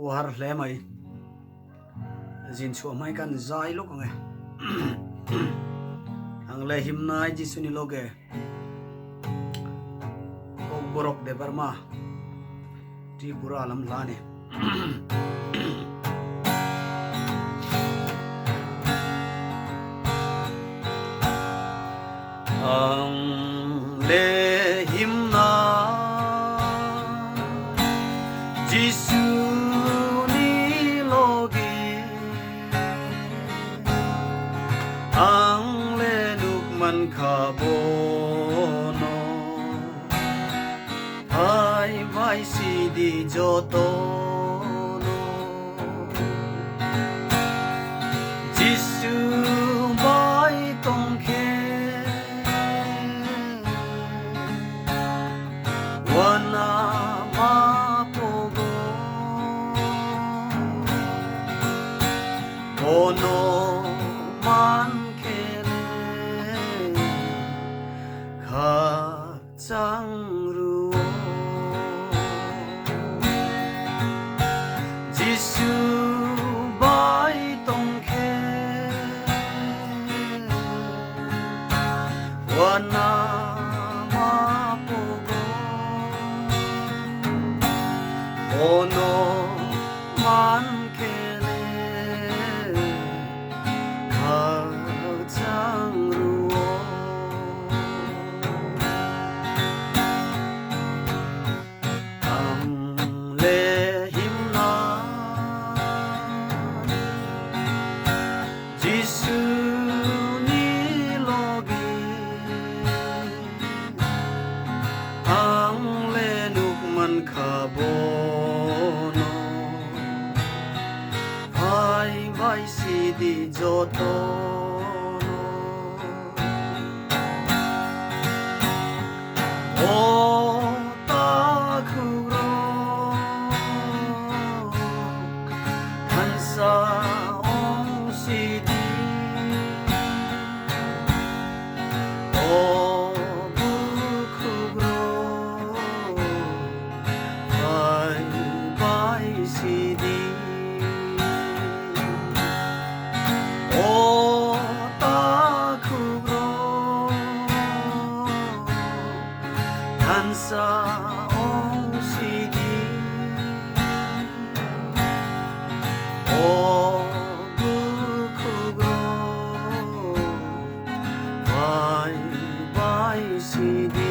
war hle mai jin chu mai kan zai lo nge ang le him nai ji suni loge ok borok de barma tripura lam lani ang le him na jisu ni logi ang le lukman kabono ai vai si di joto no jisu bai tong ke wana ma pogo ono man kele 각장 ruo jisu bai tong ke wana ma pogo ono man kele 각장 ruo ang lehim na jisu ni logi ang lenukman kabono vai si di joto no otakuro kansa ong si di obukuro vai si di otakuro kansa ong si di obukuro vai si di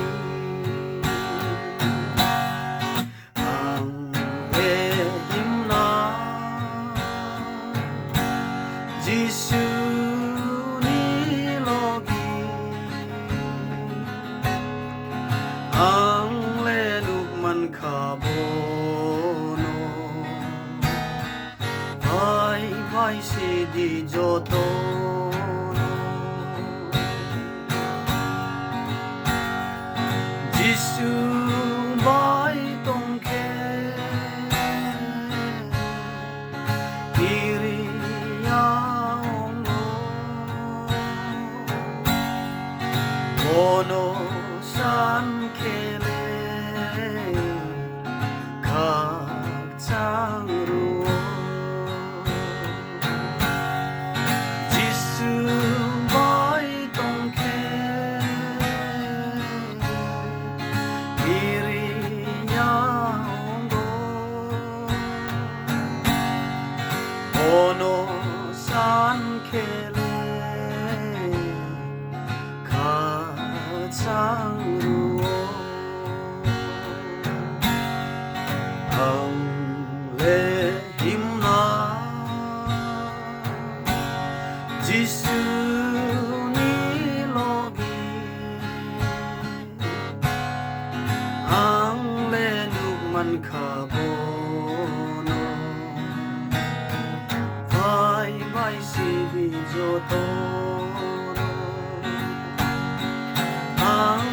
ang lehim na jisu ni logi ang lenukman kabono vai si di joto no jisu bai tong ke iri yaong ono san kele 각장 ruo jisu bai tong ke iri yaong ono san kele 각장 ruo ang lehim na jisu ni logi ang lenukman kabono vai si di joto no ang